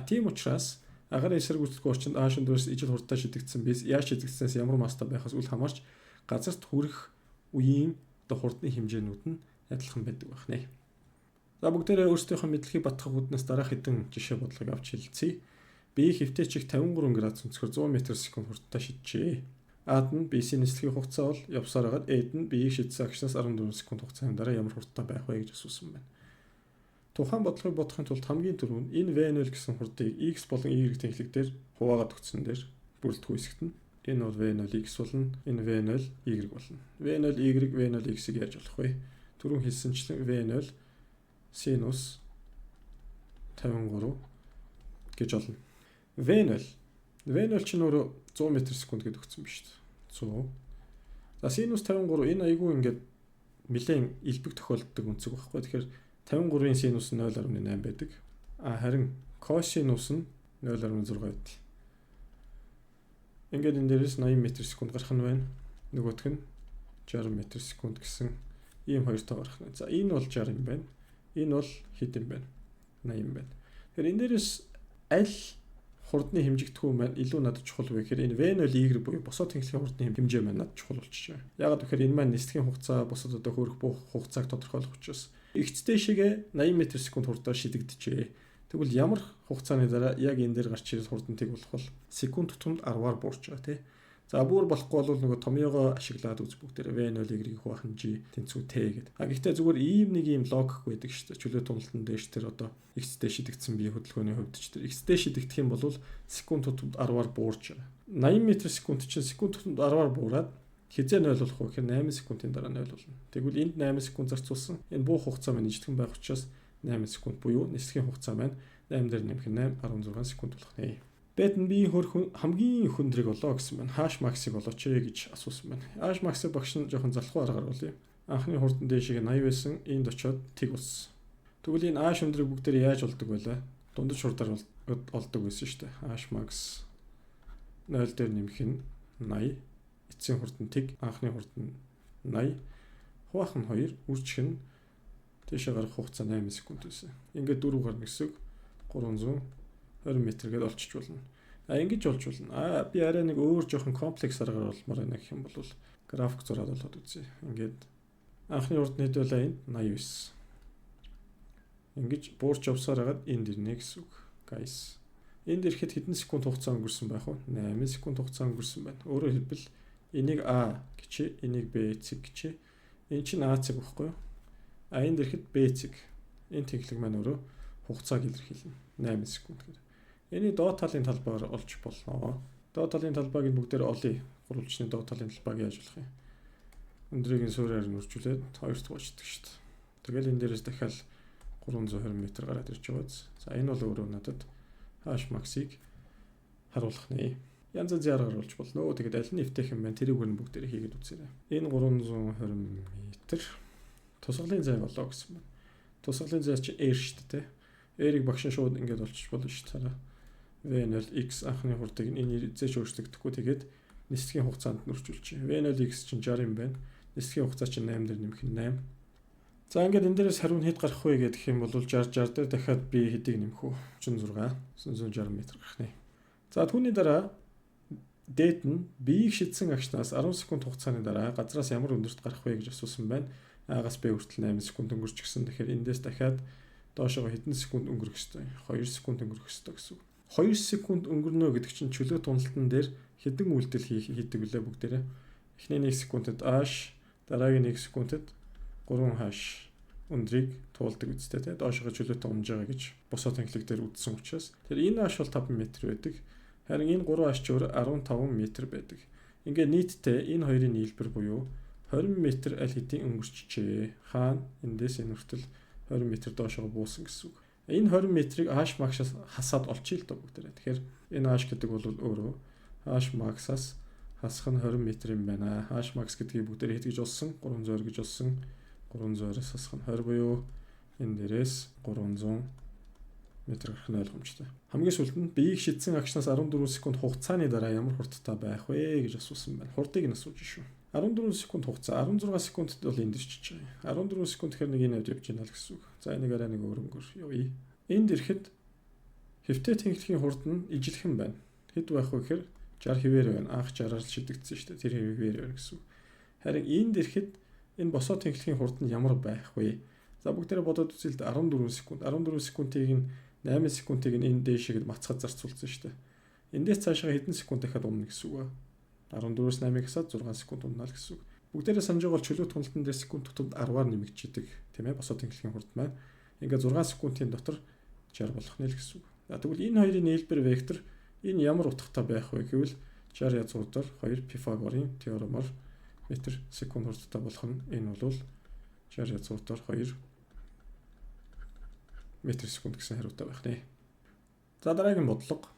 Тийм учраас Агаар эсрэг үйлчлэггүй орчинд А шүндөөс ижил хурдтай шидэгдсэн биз яаж шидэгдсэнээс ямар мастай байхаас үл хамаарч газарт хүрэх үеийн хурдны хэмжээнүүд нь адилхан байдаг байна. За бүгдээрээ өөрсдийнхөө мэдлэгийг батгах үүднээс дараах хэдэн жишээ бодлогыг авч хэлцгээе. Бие хэвтээчиг 53 градус өнцгөр 100 м/сек хурдтай шиджээ. Ад нь BC нислэгийн хугацаа бол явсаар хагаад Эд нь биеийг шидсэн агшнаас 14 секунд хугацааны дараа ямар хурдтай байх вэ гэж асуусан байна. Тухайн бодлогыг бодохын тулд хамгийн түрүүнд энэ V0 гэсэн хурдыг X болон Y тэнхлэг дээр хуваагаад өгсөн дээр бүрэлдэхүүн хэсэгт нь энэ бол V0 X болно, энэ V0 Y болно. V0 Y, V0 X-ийг яаж болох вэ? Түрүүн хэлсэнчлэн V0 синус 53 гэж олно. V0 чинь өөрөө 100 м/сек гэдээ өгсөн биз дээ. 100. За синус 53 энэ айгүй ингээд нэлээд элбэг тохиолддог үнцэг байхгүй. Тэгэхээр 53-ын синус нь 0.8 байдаг. Харин косинус нь 0.6 байдаг. Ингээд энэ дээрээс 80 м/сек гарах нь байна. Нөгөөх нь 60 м/сек гэсэн ийм хоёртой гарах нь. За энэ бол 60 юм байна. Энэ бол хэд юм байна? 80 юм байна. Тэгэхээр энэ дээрээс аль хурдны хэмжигдэхүүн маань илүү надад чухал вэ гэхээр энэ V0 Y буюу босоод тэнхлэгийн хурдны хэмжээ маань надад чухал болчихж байна. Яагаад гэхээр энэ маань нислэгийн хугацаа босоод одоо хөрөх бүх хугацааг тодорхойлох учраас X-дэшигээ 80 м/сек хурдаар шидэгдэжээ. Тэгвэл ямар хугацааны дараа яг энэ дээр гарч ирэх хурдантыг болох бол секунд тутамд 10-аар буурч байгаа тий. За бүр болохгүй бол нөгөө томьёогоо ашиглаад үз бүгдээр V0 Y-ийг хуваах хэмжээ тэнцүү Т гэдэг. Гэхдээ зүгээр ийм нэг ийм логик байдаг шүү дээ. Чөлөө туналтан дээш тэр одоо X дээш шидэгдсэн бие хөдөлгөөний хувьд ч тэр X дээш шидэгдэх юм бол секунд тутамд 10-аар буурч байгаа. 80 м/сек чинь секунд тутамд 10-аар буураад хизээ 0 болох вэ гэхээр 8 секундын дараа 0 болно. Тэгвэл энд 8 секунд зарцуулсан. Энэ буу хугацаа маань ижлэгэн байх учраас 8 секунд буюу нислэгийн хугацаа маань 8 дээр нэмэх нь 16 секунд болох нэ. Бэд нь биеийн хөрх хамгийн хөндрийг олоо гэсэн байна. Хаш максыг олооч гэж асуусан байна. Хаш максыг багш нь жоохон залхуу аргаар болъё. Анхны хурдан дээшийг 80 байсан, энд очиод тэг болсон. Тэгвэл энэ H өндрийг бүгдээр яаж олдог байлаа? Дундаж хурдаар олдог байсан шүү дээ. H max 0 дээр нэмэх нь 80, эцсийн хурдан тэг, анхны хурдан 80, хуваах нь 2, үржих нь тийшээ гарах хугацаа 8 секунд байсан. Ингээд 4 гарна гэсэн 320 м гэдээ олчиж болно. Ингэж олж болно. Би арай нэг өөр жоохон комплекс аргаар олмоор байна гэх юм бол график зураад болоод үзье. Ингээд анхны хурдан хэд байлаа энэ 89. Ингэж буурч явсаар хагаад энд ирнэ гэсэн үг. Guys. Энд ирэхэд хэдэн секунд хугацаа өнгөрсөн байх вэ? 8 секунд хугацаа өнгөрсөн байна. Өөрөөр хэлбэл энийг А гэчээ, энийг Б цэг гэчээ. Энэ чинь А цэг байхгүй юу? Энд ирэхэд Б цэг. Энэ тэнхлэг маань өөрөө хугацааг илэрхийлнэ. 8 секунд гэдэг. Эний доод талын талбайгаар олж болно. Доод талын талбайг бүгдээр олъё. Гурвалжны доод талын талбайг яаж болох юм? Өндрийг нь суурьаар нөржүүлээд хоёрт гоочдөг шүү дээ. Тэгэл энэ дээрээс дахиад 320 м гараад ирж байгаа. За энэ бол өөрөө надад H max-ыг харуулах нэ. Янз янзын аргаар олж болно. Тэгэд аль нь эвтэйх юм бэ? Тэрийг гөрн бүгдээр хийгээд үзээрэй. Энэ 320 м тусгалын зай болоо гэсэн байна. Тусгалын зай чинь R шүү дээ. R-ийг багш нь шууд ингээд олчих болно шүү дээ. V0 X анхны хурдыг энэ эзэж өөрчлөгдөхгүй тэгээд нислэгийн хугацаанд нөрчүүлж. V0 X чинь 60 юм байна. Нислэгийн хугацаа чинь 8 дээр нэмэх нь 8. За ингээд энэ дээрээс хариу нь хэд гарах вэ гэдэг юм бол 60 дээр дахиад би хэдийг нэмэх үү? 36 960 м гарах нэ. За түүний дараа дээд нь биеийг шидсэн агшнаас 10 секунд хугацааны дараа газраас ямар өндөрт гарах вэ гэж асуусан байна. А-гаас Б хүртэл 8 секунд өнгөрч гисэн. Тэгэхээр эндээс дахиад доошоо хэдэн секунд өнгөрөх ёстой? 2 секунд өнгөрөх ёстой гэсэн үг. 2 секунд өнгөрнө гэдэг чинь чөлөө туналтан дээр хэдэн үйлдэл хийдэг вүлээ бүгдээрээ. Эхний 1 секундэд H, дараагийн 1 секундэд 3H өндрийг туулдаг үстэй те. Доошоо чөлөөтэй унж байгаа гэж босоо тэнхлэг дээр үдсэн учраас тэр энэ H бол 5 м байдаг. Харин энэ 3H ч өөр 15 м байдаг. Ингээ нийтдээ энэ хоёрын нийлбэр буюу 20 м аль хэдийн өнгөрчжээ. Хаана эндээс энэ хүртэл 20 м доошоо буусан гэсэн үг. Энэ 20 м-ийг H max-аас хасаад олчих л доо бүгдээрээ. Тэгэхээр энэ H гэдэг бол өөрөө H max-аас хасах нь 20 м юм байна. H max гэдгийг бүгдээрээ хэд гэж олсон? 320 гэж олсон. 320-аас хасах нь 20 буюу энэ дээрээс 300 м гарах нь ойлгомжтой. Хамгийн сүүлд нь биеийг шидсэн агшнаас 14 секунд хугацааны дараа ямар хурдтай байх вэ гэж асуусан байна. Хурдыг нь асууж шүү. 14 секунд хугацаа 16 секундд бол энд ирчихэж байгаа. 14 секунд гэхээр нэг энэ явж явж байна л гэсэн үг. За энийг арай нэг өөр өнгөр явъя. Энд ирэхэд Хэвтэй тэнхлэхийн хурд нь ижилхэн байна. Хэд байх вэ гэхээр 60 хэвээр байна. Анх 60-аар шидэгдсэн шүү дээ. Тэр хэвээр байна гэсэн үг. Харин энд ирэхэд энэ босоо тэнхлэхийн хурд нь ямар байх вэ? За бүгдээрээ бодоод үзье л дээ. 14 секунд. 14 секундыг нь 8 секундыг нь энэ дээшийг мацхад зарцуулсан шүү дээ. Эндээс цаашаа хэдэн секунд дахиад өмнө гэсэн үг вэ? 14-өөс 8-ыг хасаад 6 секунд өмнө л гэсэн үг. Бүгдээрээ санаж байгаа бол чөлөө туналтан дээр секунд тутамд 10-аар нэмэгдчихэдэг тийм ээ босоо тэнхлэхийн хурд маань. Ингээ 6 секундын дотор 60 болох нь л гэсэн үг. За тэгвэл энэ хоёрын нийлбэр вектор энэ ямар утгатай байх вэ гэвэл 60 язгуураар 2 Пифагорын теоремоор метр секунд хурдтай болох нь энэ бол 60 язгуураар 2 метр секунд гэсэн хариутай байх нэ. За дараагийн бодлого.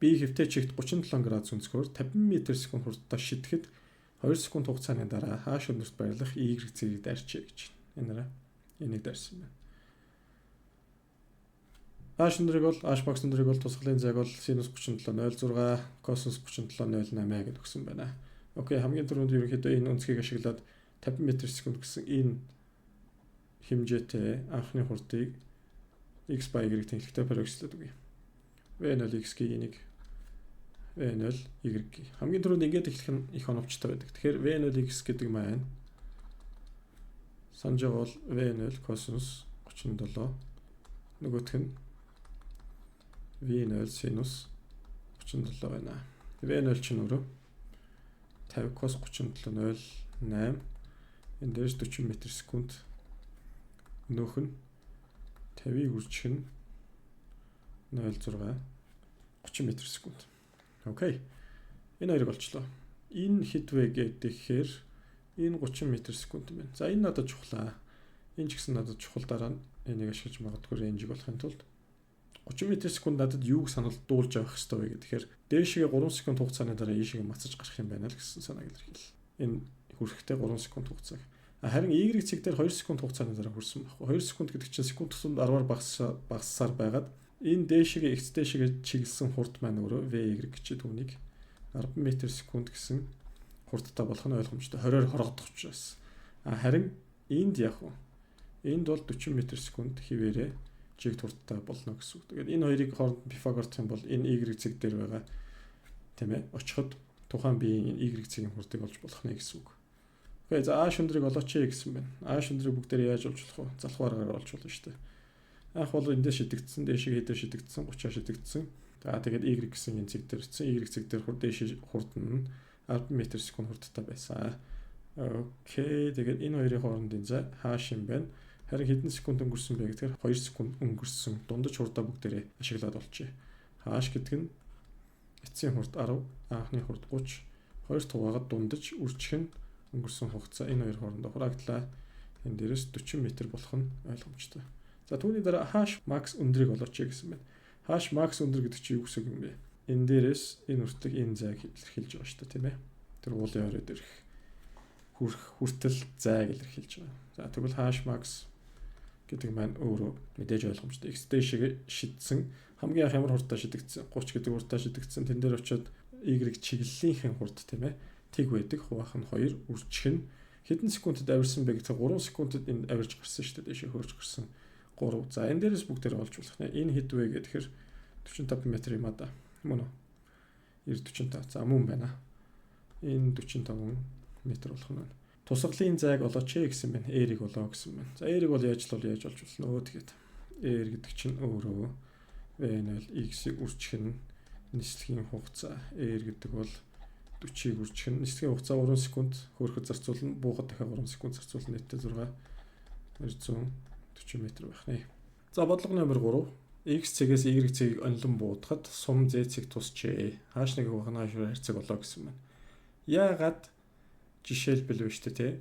B хэвтэй чигт 37 градус өнцгөр 50 м/с хурдтай шидэхэд 2 секунд хугацааны дараа хааш өндөрт байрлах Y зэргийг дайрчээ гэж байна. Энийг дайрсан байна. Hash өндрийг бол hash max өндрийг бол тусгалын зайг бол sinus 37.06 cosine 37.08 гэж өгсөн байна. Окей, хамгийн түрүүнд ерөнхийдөө энэ өнцгийг ашиглаад 50 м/с гэсэн энэ хэмжээтэй анхны хурдыг x by y тэнхлэгтэй парагчлаад үгүй. V0 x-ийг энийг V0 y. Хамгийн түрүүнд ингээд эхлэх нь их оновчтой байдаг. Тэгэхээр V0 x гэдэг маань санаж байгаа бол V0 cosine 37 нөгөөх нь V0 sinus 37 байна. V0 чинь өөрөө 50 cos 37.08 энэ дээрс 40 м/с. Нөөх нь 50-ийг үржих нь 0.6 30 м/с. Окей. Энэ хоёрыг олчлоо. Энэ хэд вэ гэхээр энэ 30 м/с юм байна. За энэ надад чухлаа. Энэ ч гэсэн надад чухал дараа нь энийг ашиглаж магадгүй рейнжийг болохын тулд 30 м/с надад юуг санал дуулж авах хэрэгтэй вэ гэхээр дээшгээ 3 секунд хугацааны дараа ийшээ мацаж гарах юм байна л гэсэн санааг илэрхийлэл. Энэ хүрэхтэй 3 секунд хугацааг. Харин Y цэг дээр 2 секунд хугацааны дараа хүрсэн байхгүй. 2 секунд гэдэг чинь секунд тутамд 10-аар багассаар байгаад энэ дээшгээ x дээшгээ чиглэсэн хурд маань өөрөө VY гэж түүнийг 10 м/с гэсэн хурдтай болох нь ойлгомжтой. 20-оор хорогдох учраас. Харин энд яг уу. Энд бол 40 м/с хിവэрээ чигт хурдтай болно гэсэн үг. Тэгээд энэ хоёрыг хооронд Пифагорт юм бол энэ Y цэг дээр байгаа тийм ээ очиход тухайн биеийн Y цэгийн хурдыг олж болох нэ гэсэн үг. Окей, за A шөндрийг олооч гэсэн байна. A шөндрийг бүгдээр яаж олж болох вэ? Залхуу аргаар олж болно шүү дээ. Анх бол эндээс шидэгдсэн, дээшээ хэдээр шидэгдсэн, 30-аар шидэгдсэн. За тэгээд Y гэсэн энэ цэг дээр ирсэн. Y цэг дээр хурд дээшээ хурд нь 10 м/с хурдтай байсан. Окей, тэгээд энэ хоёрын хоорондын зай хааш юм байна. Харин хэдэн секунд өнгөрсөн бэ гэхээр 2 секунд өнгөрсөн. Дундаж хурдаа бүгдээрээ ашиглаад олчихъя. Хааш гэдэг нь эцсийн хурд 10, анхны хурд 30, хоёр тугаагаад дундаж үржих нь өнгөрсөн хугацаа энэ хоёр хоорондоо хураагдлаа. Энэ дээрээс 40 м болох нь ойлгомжтой. За түүний дараа hash max өндрийг олооч гэсэн байна. Hash max өндөр гэдэг чинь юу гэсэн юм бэ? Энэ дээрээс энэ үртэг энэ зайг илэрхийлж байгаа шүү дээ, тийм ээ. Тэр уулын оройд ирэх хүртэл зайг илэрхийлж байгаа. За тэгвэл hash max гэдэг маань өөрөө мэдээж ойлгомжтой. X дээшээ шидсэн хамгийн анх ямар хурдтай шидэгдсэн 30 гэдэг хурдтай шидэгдсэн тэн дээр очиод Y чиглэлийнхэн хурд тийм ээ тэг байдаг хуваах нь 2 үржих нь хэдэн секундэд авирсан бэ гэхээр 3 секундэд энэ авирж гарсан шүү дээ дээшээ хөрж гарсан 3. За энэ дээрээс бүгдээр олж болох нэ. Энэ хэд вэ гэхээр 45 м юм а да. Мөн үү? 45. За мөн байна. Энэ 45 м болох нь. Тусгалын зайг олооч гэсэн байна. R-ийг олоо гэсэн байна. За R-ийг бол яаж олж болно тэгээд R гэдэг чинь өөрөө V0 X-ийг үржих нь нислэгийн хугацаа. R гэдэг бол 40-ийг үржих нь нислэгийн хугацаа 3 секунд хөөрөхөд зарцуулна. Буухад дахиад 3 секунд зарцуулна. Нийтдээ 240 м байх нэ. За бодлого номер 3. X цэгээс Y цэгийг онлон буудахад сум Z цэг тусчээ. Хааш нэг хуваахнаа харьцаг болоо гэсэн байна. Яагаад жишээлбэл биш тэ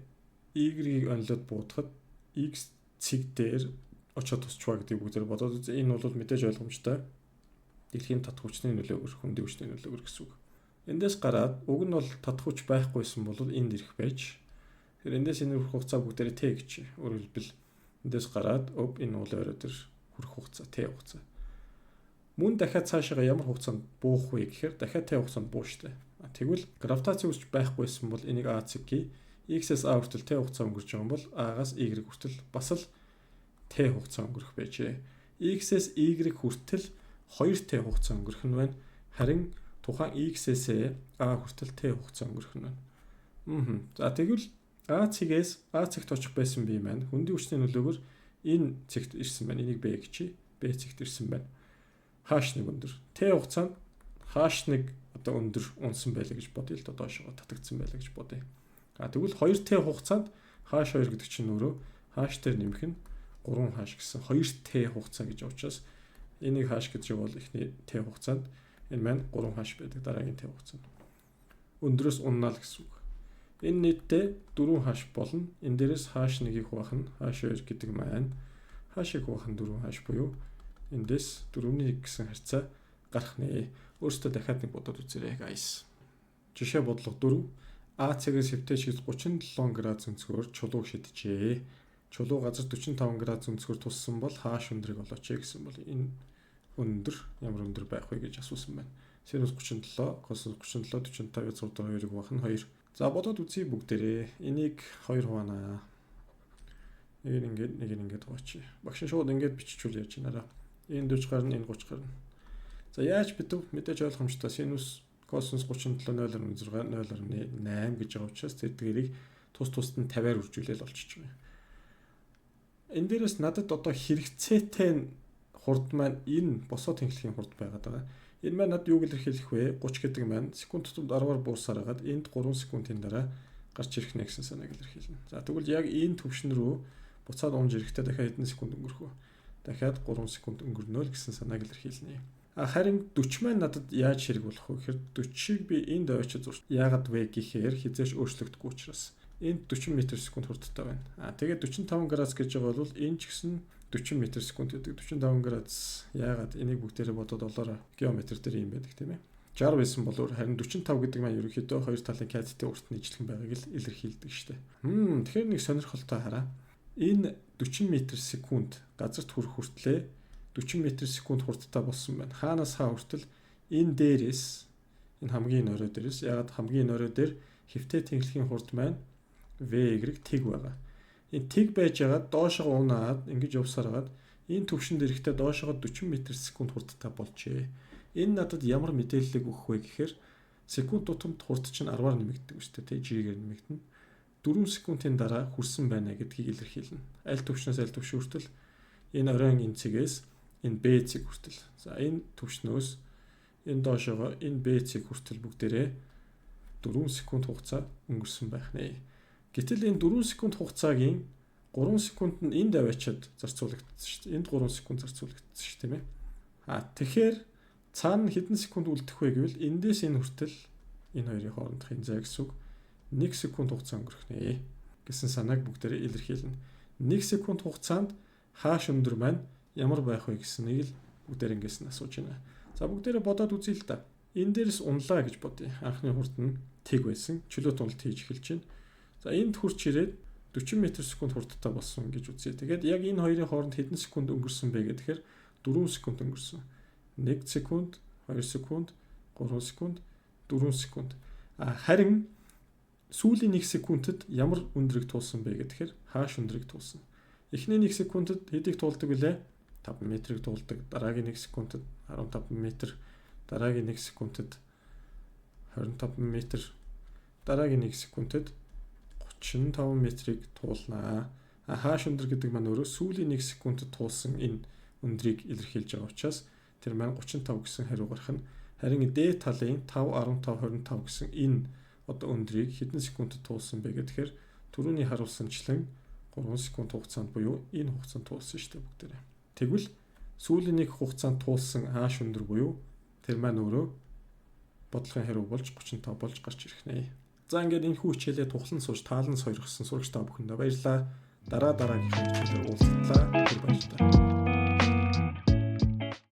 Y-ийг онлоод буудахад X цэг дээр очоод тусчваа гэдэг бүгдээр бодоод энэ бол мэдээж ойлгомжтой. Дэлхийн татгуучны нөлөөгөөр хүндийн хүчний нөлөөгөөр гэсэн үг. Эндээс гараад уг нь бол татгууч байхгүйсэн бол энд ирэх байж. Тэгэхээр эндээс энэ хугацаа бүгдээр T гэж. Өөрөөр хэлбэл эндээс гараад энэ уулын орой дээр хүрэх хугацаа T хугацаа. Мөн дахиад цаашаа ямар хугацаанд буух вэ гэхээр дахиад T хугацаанд буу штэ. Тэгвэл гравитац үүсч байхгүйсэн бол энийг A цэгийн X-ээс A хүртэл T хугацаа өнгөрч байгаа бол A-гаас Y хүртэл бас л T хугацаа өнгөрөх байжээ. X-ээс Y хүртэл 2t хугацаа өнгөрөх нь байна. Харин тухайн x-ээс a хүртэл t хугацаа өнгөрөх нь байна. За тэгвэл a цэгээс a цэгт очих байсан би маань хөндийн хүчний нөлөөгөөр энэ цэгт ирсэн байна. Энийг b гэж b цэгт ирсэн байна. h1 өндөр. t хугацаанд h1 одоо өндөр унсан байлаа гэж бодъё л доо доошоо татагдсан байлаа гэж бодъё. Тэгвэл 2t хугацаанд h2 гэдэг чинь өөрөө h дээр нэмэх нь 3h гэсэн 2t хугацаа гэж учраас энийг h гэж бол эхний t хугацаанд энэ маань 3h байдаг дараагийн t хугацаанд. Өндөрөөс уннаа л гэсэн үг. Энэ нийтдээ 4h болно. Энэ дээрээс h1-ийг хуваах нь h2 гэдэг маань h-ийг хуваах нь 4h буюу эндээс 4-ний гэсэн харьцаа гарах нэ. Өөрөөсөө дахиад нэг бодоод үзээрэй guys. Жишээ бодлого 4. А цэгээс хэвтэй шийд 37 градус өнцгөр чулууг шидэжээ. Чулуу газар 45 градус өнцгөр туссан бол h өндрийг олооч гэсэн бол энэ өндөр ямар өндөр байх вэ гэж асуусан байна. Синус 37, косинус 37, 45-ыг 6 2-ыг хуваах нь 2. За бодоод үзье бүгдээрээ. Энийг 2 хуваана. Нэг ингээд хуваачи. Багш шууд ингээд биччихвэл яаж чанараа. Энэ 40 гарна, энэ 30 гарна. За яаж битв мэдээж ойлгомжтой синус косинус 37 0.6 0.8 гэж байгаа учраас тэр дээрийг тусад нь 50-аар үржүүлэл болчихж байгаа. Энэ дээрээс надад одоо хэрэгцээтэй хурд маань энэ босоо тэнхлэхийн хурд байгаад байгаа. Энэ маань надад юуг илэрхийлэх вэ? 30 гэдэг маань секунд тутамд 10-аар буурсаар хагаад энд 3 секундын дараа гарч ирэх нэ гэсэн санааг илэрхийлнэ. За тэгвэл яг энэ төвшин рүү буцаад унж ирэхдээ дахиад хэдэн секунд өнгөрөх вэ? Дахиад 3 секунд өнгөрнө л гэсэн санааг илэрхийлнэ. Харин 40 маань надад яаж хэрэг болох вэ гэхээр 40-ыг би энд ойчод зурч. Яагаад вэ гэхээр хизээш өөрчлөгдөхгүй учраас энд 40 м/сек хурдтай байна. Тэгээд 45 градус гэж байгаа бол энэ ч гэсэн 40 м/сек гэдэг. 45 градус яагаад энийг бүгдээрээ бодоод олоорой. Геометр дээр юм байдаг тийм ээ. 60 байсан бол харин 45 гэдэг маань ерөнхийдөө хоёр талын катетийн урт нийжлэх байгааг л илэрхийлдэг шүү дээ. Тэгэхээр нэг сонирхолтой хараа. Энэ 40 м/сек газарт хүрэх хүртлээр 40 м/сек хурдтай болсон байна. Хаанаас хаа хүртэл энэ дээрээс энэ хамгийн нойроо дээрээс ягаад хамгийн нойроо дээр хэвтэй тэнхлэхийн хурд маань v(y) тэг байгаа. Энэ тэг байж байгаа доошоо унаад ингэж явсаар хагаад энэ төвшөнд ирэхдээ доошоо 40 м/сек хурдтай болжээ. Энэ надад ямар мэдээлэл өгөх вэ гэхээр секунд тутамд хурд чинь 10-аар нэмэгддэг шүү дээ. G-гээр нэмэгдэнэ. 4 секундын дараа хүрсэн байна гэдгийг илэрхийлнэ. Аль төвшнөөс аль төвшин хүртэл энэ оройн энэ цэгээс энэ B цэг хүртэл. За энэ төвшнөөс энэ доошоо энэ B цэг хүртэл бүгдээрээ 4 секунд хугацаа өнгөрсөн байх нэ. Гэтэл энэ 4 секунд хугацаагийн 3 секунд нь энд аваачаад зарцуулагдсан шүү дээ. Энд 3 секунд зарцуулагдсан шүү тийм ээ. Тэгэхээр цаана хэдэн секунд үлдэх вэ гэвэл эндээс энэ хүртэл энэ хоёрын хоорондох энэ зай гэсэн үг 1 секунд хугацаа өнгөрөх нэ гэсэн санааг бүгдээрээ илэрхийлнэ. 1 секунд хугацаанд h өндөр маань ямар байх вэ гэснийг л бүгдээр ингээс нь асууж байна. За бүгдээрээ бодоод үзье л да. Энэ дээрс унлаа гэж бодъё. Анхны хурд нь тэг байсан. Чөлөө туналт хийж эхэлж байна. За энд хурч ирээд 40 м/сек хурдтай болсон гэж үзье. Тэгээд яг энэ хоёрын хооронд хэдэн секунд өнгөрсөн бэ гэхээр 4 секунд өнгөрсөн. 1 секунд, 2 секунд, 3 секунд, 4 секунд. Харин сүүлийн 1 секундэд ямар өндрийг туулсан бэ гэхээр h өндрийг туулсан. Эхний 1 секундэд хэдийг туулдаг вүлээ? 5 метрийг туулдаг. Дараагийн 1 секундэд 15 метр, дараагийн 1 секундэд 25 метр, дараагийн 1 секундэд 35 метрийг туулнаа. H өндөр гэдэг маань өөрөө сүүлийн 1 секундэд туулсан энэ өндрийг илэрхийлж байгаа учраас тэр маань 35 гэсэн хариу гарах нь. Харин D талын 5, 15, 25 гэсэн энэ одоо өндрийг хэдэн секундэд туулсан бэ гэхээр түрүүний харуулсанчлан 3 секунд хугацаанд буюу энэ хугацаанд туулсан шүү дээ бүгдээрээ. Тэгвэл сүүлийн нэг хугацаанд туулсан h өндөр буюу тэр маань өөрөө бодлогын хариу болж 35 болж гарч ирэх нэ. За ингээд энэ хүү хичээлээ тухлан сууж таалан сойрхсон сурагч та бүхэндээ баярлалаа. Дараагийнхаа хичээлээр уулзлаа. Баярлалаа.